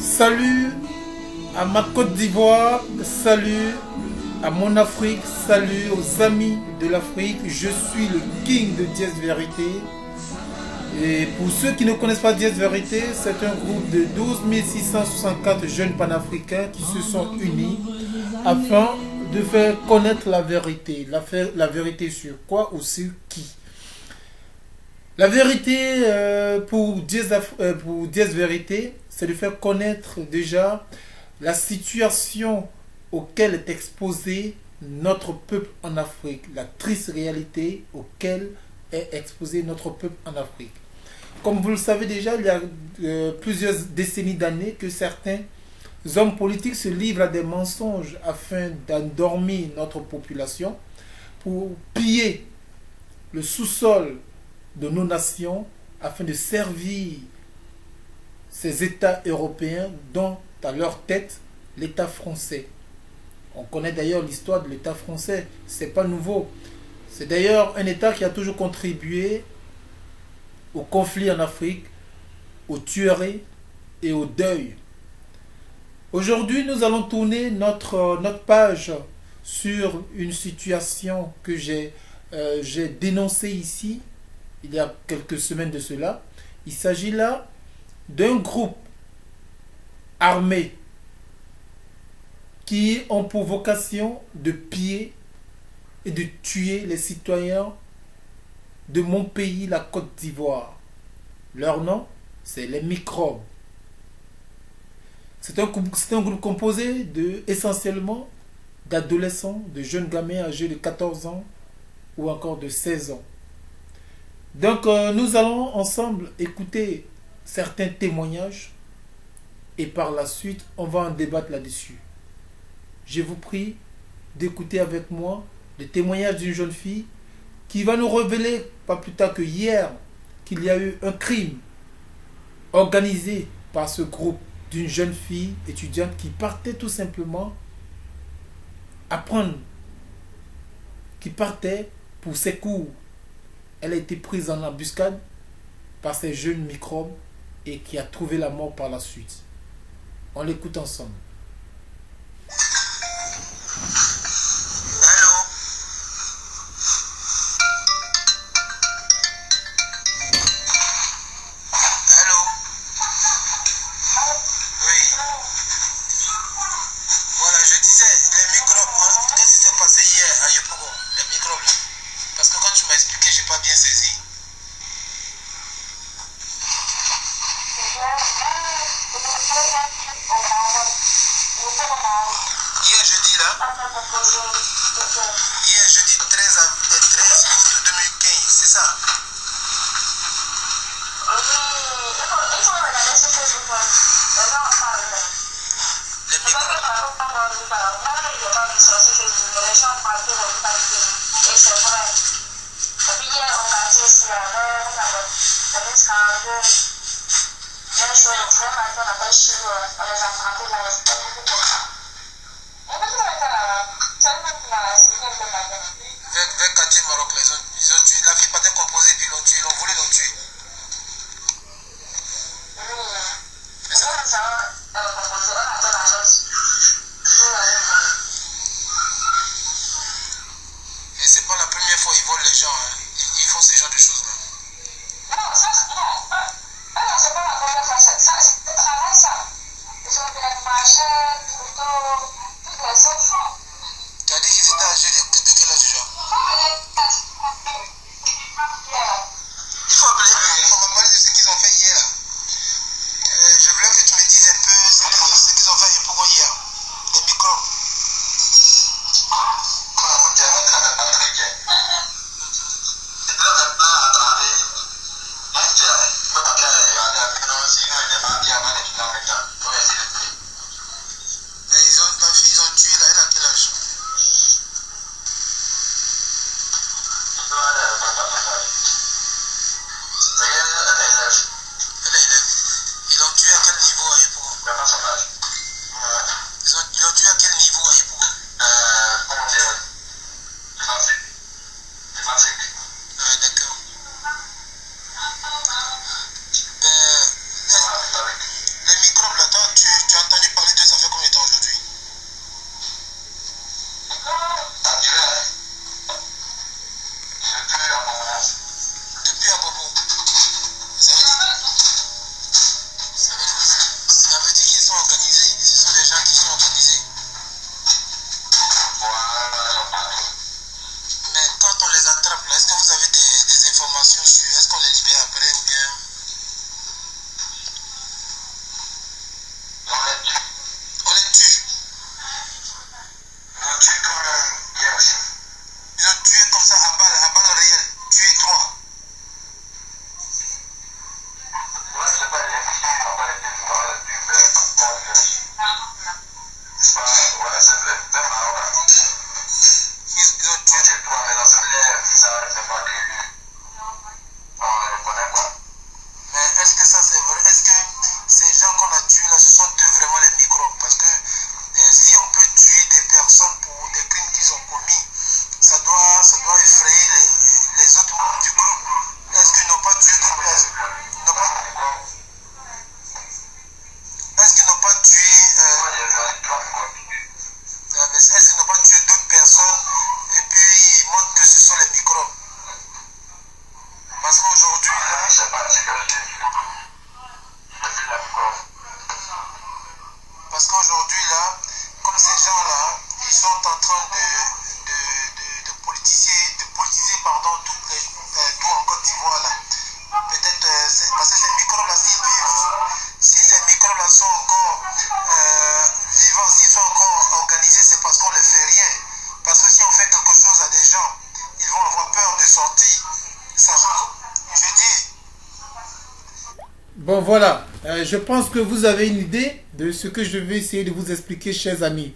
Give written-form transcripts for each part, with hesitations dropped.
Salut à ma Côte d'Ivoire, salut à mon Afrique, salut aux amis de l'Afrique. Je suis le King de Diez Vérité. Et pour ceux qui ne connaissent pas Diez Vérité, c'est un groupe de 12 664 jeunes panafricains qui se sont unis afin de faire connaître la vérité. La vérité sur quoi ou sur qui? La vérité pour Diez Vérité, c'est de faire connaître déjà la situation auquel est exposé notre peuple en Afrique, la triste réalité auquel est exposé notre peuple en Afrique. Comme vous le savez déjà, il y a plusieurs décennies d'années que certains hommes politiques se livrent à des mensonges afin d'endormir notre population pour piller le sous-sol de nos nations afin de servir ces États européens dont à leur tête l'État français. On connaît d'ailleurs l'histoire de l'État français, c'est pas nouveau. C'est d'ailleurs un État qui a toujours contribué au conflit en Afrique, aux tueries et au deuil. Aujourd'hui, nous allons tourner notre page sur une situation que j'ai dénoncée ici, il y a quelques semaines de cela. Il s'agit là d'un groupe armé qui ont pour vocation de piller et de tuer les citoyens de mon pays, la Côte d'Ivoire. Leur nom, c'est les microbes. C'est un groupe composé essentiellement d'adolescents, de jeunes gamins âgés de 14 ans ou encore de 16 ans. Donc nous allons ensemble écouter certains témoignages et par la suite on va en débattre là-dessus. Je vous prie d'écouter avec moi le témoignage d'une jeune fille qui va nous révéler pas plus tard que hier qu'il y a eu un crime organisé par ce groupe d'une jeune fille étudiante qui partait tout simplement apprendre, qui partait pour ses cours. Elle a été prise en embuscade par ces jeunes microbes et qui a trouvé la mort par la suite. On l'écoute ensemble. Hier jeudi 13 août 2015, c'est ça? Les vers quartier Maroc, ils ont tué, la fille partait composée, puis ils l'ont tué, ils l'ont volé, ils l'ont tué. Et c'est pas la première fois qu'ils volent les gens, hein. Ils font ces genres de choses là. Non, c'est pas la première fois, c'est le travail ça. Ils ont fait un marché, rien. Parce que si on fait quelque chose à des gens, ils vont avoir peur de sortir. Sachant, je dis... Bon, voilà. Je pense que vous avez une idée de ce que je vais essayer de vous expliquer, chers amis.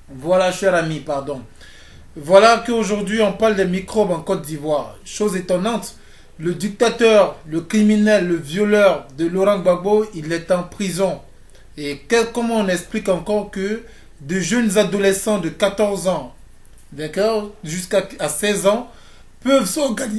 Voilà, chers amis, pardon. Voilà qu'aujourd'hui, on parle des microbes en Côte d'Ivoire. Chose étonnante, le dictateur, le criminel, le violeur de Laurent Gbagbo, il est en prison. Et comment on explique encore que de jeunes adolescents de 14 ans, d'accord, jusqu'à 16 ans, peuvent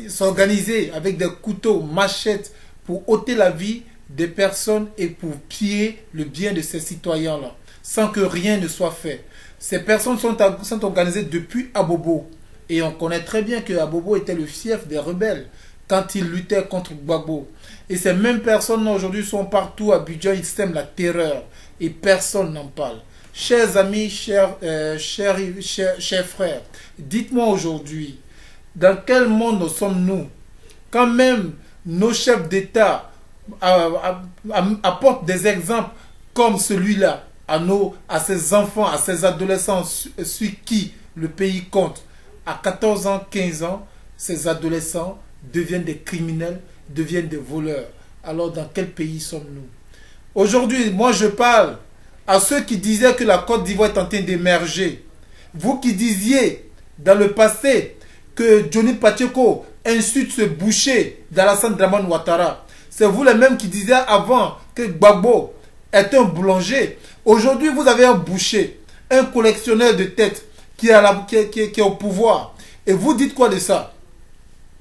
s'organiser avec des couteaux, machettes, pour ôter la vie des personnes et pour piller le bien de ces citoyens-là, sans que rien ne soit fait. Ces personnes sont organisées depuis Abobo. Et on connaît très bien que Abobo était le fief des rebelles quand il luttait contre Gbagbo. Et ces mêmes personnes aujourd'hui sont partout à Abidjan, ils sèment la terreur. Et personne n'en parle. Chers amis, chers frères, dites-moi aujourd'hui, dans quel monde sommes-nous? Quand même, nos chefs d'État apportent des exemples comme celui-là à ces enfants, à ces adolescents sur qui le pays compte. À 14 ans, 15 ans, ces adolescents deviennent des criminels, deviennent des voleurs. Alors dans quel pays sommes-nous? Aujourd'hui, moi je parle à ceux qui disaient que la Côte d'Ivoire est en train d'émerger. Vous qui disiez dans le passé que Johnny Pacheco insulte ce boucher d'Alassane Dramane Ouattara. C'est vous les mêmes qui disiez avant que Gbagbo est un boulanger. Aujourd'hui, vous avez un boucher, un collectionneur de têtes qui est au pouvoir. Et vous dites quoi de ça?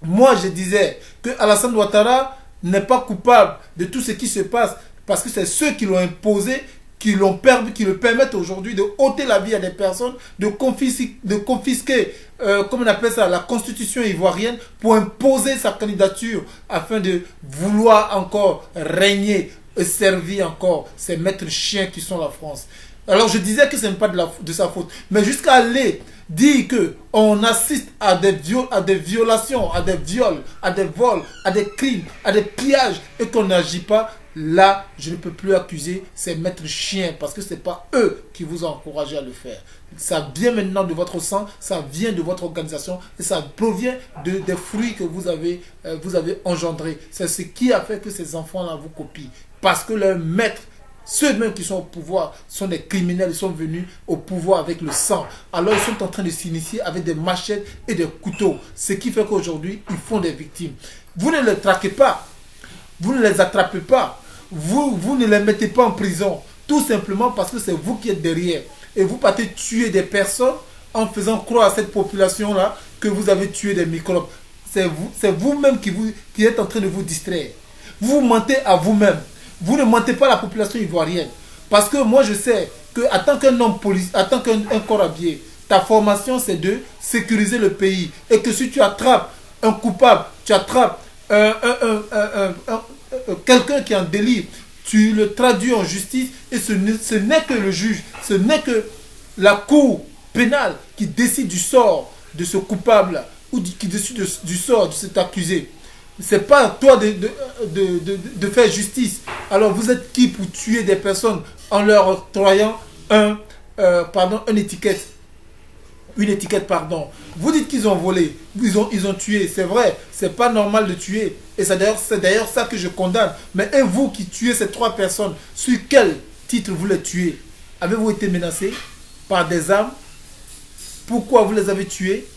Moi, je disais que Alassane Ouattara n'est pas coupable de tout ce qui se passe parce que c'est ceux qui l'ont imposé, qui le permettent aujourd'hui de ôter la vie à des personnes, de confisquer, comme on appelle ça, la constitution ivoirienne pour imposer sa candidature afin de vouloir encore régner et servir encore ces maîtres chiens qui sont la France. Alors je disais que ce n'est pas de sa faute, mais jusqu'à aller dire qu'on assiste à des violations, à des viols, à des vols, à des crimes, à des pillages et qu'on n'agit pas, là, je ne peux plus accuser ces maîtres chiens parce que ce n'est pas eux qui vous ont encouragé à le faire. Ça vient maintenant de votre sang, ça vient de votre organisation et ça provient des fruits que vous avez engendrés. C'est ce qui a fait que ces enfants-là vous copient. Parce que leurs maîtres, ceux-mêmes qui sont au pouvoir, sont des criminels, ils sont venus au pouvoir avec le sang. Alors ils sont en train de s'initier avec des machettes et des couteaux. Ce qui fait qu'aujourd'hui, ils font des victimes. Vous ne les traquez pas. Vous ne les attrapez pas. Vous ne les mettez pas en prison. Tout simplement parce que c'est vous qui êtes derrière. Et vous partez tuer des personnes en faisant croire à cette population-là que vous avez tué des microbes. C'est vous-même qui êtes en train de vous distraire. Vous mentez à vous-même. Vous ne mentez pas à la population ivoirienne. Parce que moi je sais que en tant qu'un homme policier, en tant qu'un corps habillé, ta formation c'est de sécuriser le pays. Et que si tu attrapes un coupable, tu attrapes quelqu'un qui est en délit, tu le traduis en justice et ce n'est que le juge, ce n'est que la cour pénale qui décide du sort de ce coupable ou qui décide du sort de cet accusé. C'est pas à toi de faire justice. Alors vous êtes qui pour tuer des personnes en leur octroyant une étiquette? Une étiquette, pardon. Vous dites qu'ils ont volé, ils ont tué, c'est vrai, c'est pas normal de tuer. Et c'est d'ailleurs ça que je condamne. Mais et vous qui tuez ces 3 personnes, sur quel titre vous les tuez? Avez-vous été menacé par des armes? Pourquoi vous les avez tués?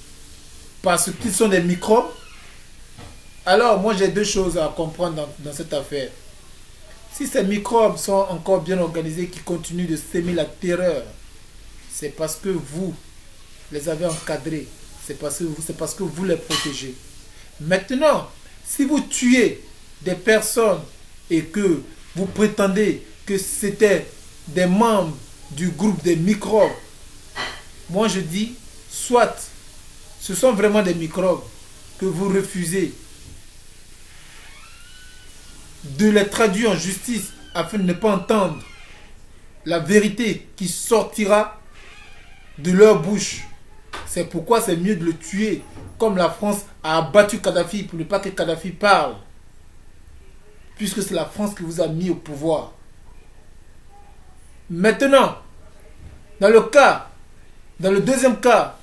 Parce qu'ils sont des microbes? Alors moi j'ai 2 choses à comprendre dans cette affaire. Si ces microbes sont encore bien organisés, qui continuent de s'aimer la terreur, c'est parce que vous les avez encadrés, c'est parce que vous les protégez. Maintenant, si vous tuez des personnes et que vous prétendez que c'était des membres du groupe des microbes, moi je dis, soit ce sont vraiment des microbes que vous refusez de les traduire en justice afin de ne pas entendre la vérité qui sortira de leur bouche. C'est pourquoi c'est mieux de le tuer, comme la France a abattu Kadhafi pour ne pas que Kadhafi parle, puisque c'est la France qui vous a mis au pouvoir. Maintenant, dans le cas Dans le deuxième cas,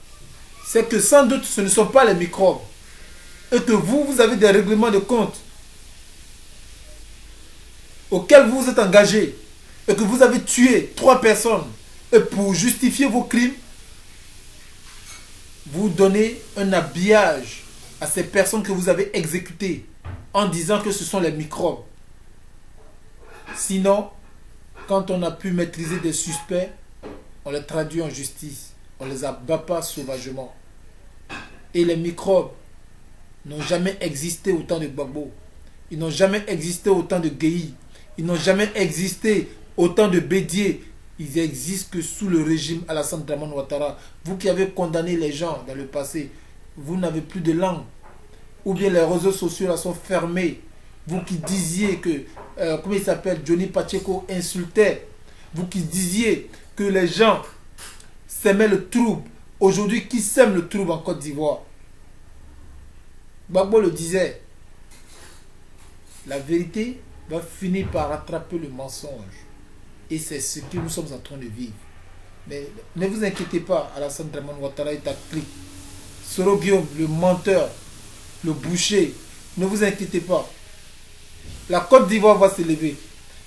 c'est que sans doute ce ne sont pas les microbes. Et que vous avez des règlements de compte auxquels vous vous êtes engagé. Et que vous avez tué 3 personnes. Et pour justifier vos crimes, vous donnez un habillage à ces personnes que vous avez exécutées en disant que ce sont les microbes. Sinon, quand on a pu maîtriser des suspects, on les traduit en justice. On ne les abat pas sauvagement. Et les microbes n'ont jamais existé au temps de Gbagbo. Ils n'ont jamais existé au temps de Gueye. Ils n'ont jamais existé au temps de Bédié. Ils existent que sous le régime Alassane Dramane Ouattara. Vous qui avez condamné les gens dans le passé, vous n'avez plus de langue. Ou bien les réseaux sociaux là sont fermés. Vous qui disiez que, comment il s'appelle, Johnny Pacheco insultait. Vous qui disiez que les gens sèmaient le trouble. Aujourd'hui, qui sème le trouble en Côte d'Ivoire? Gbagbo le disait. La vérité va finir par rattraper le mensonge. Et c'est ce que nous sommes en train de vivre. Mais ne vous inquiétez pas, Alassane Dramane Ouattara est à clic. Soro Guillaume, le menteur, le boucher, ne vous inquiétez pas. La Côte d'Ivoire va s'élever.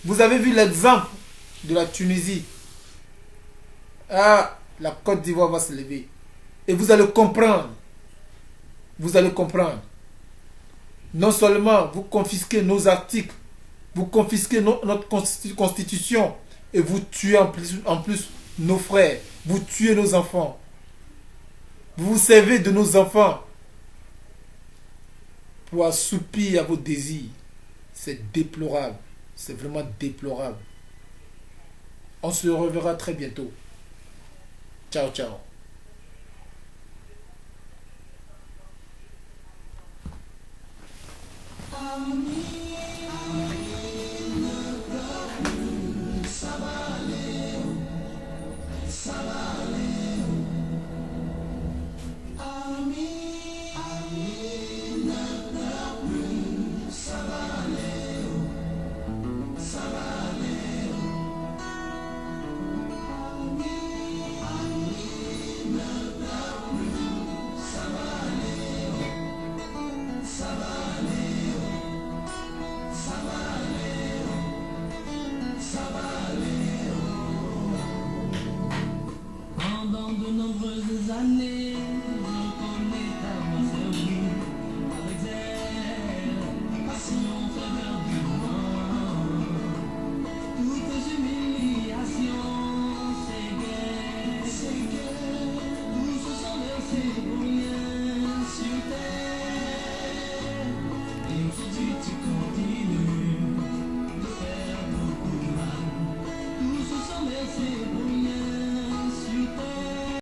Vous avez vu l'exemple de la Tunisie. Ah, la Côte d'Ivoire va s'élever. Et vous allez comprendre. Vous allez comprendre. Non seulement vous confisquez nos articles, vous confisquez notre constitution et vous tuez en plus nos frères, vous tuez nos enfants. Vous vous servez de nos enfants pour assoupir à vos désirs. C'est déplorable. C'est vraiment déplorable. On se reverra très bientôt. Ciao, ciao. Amen.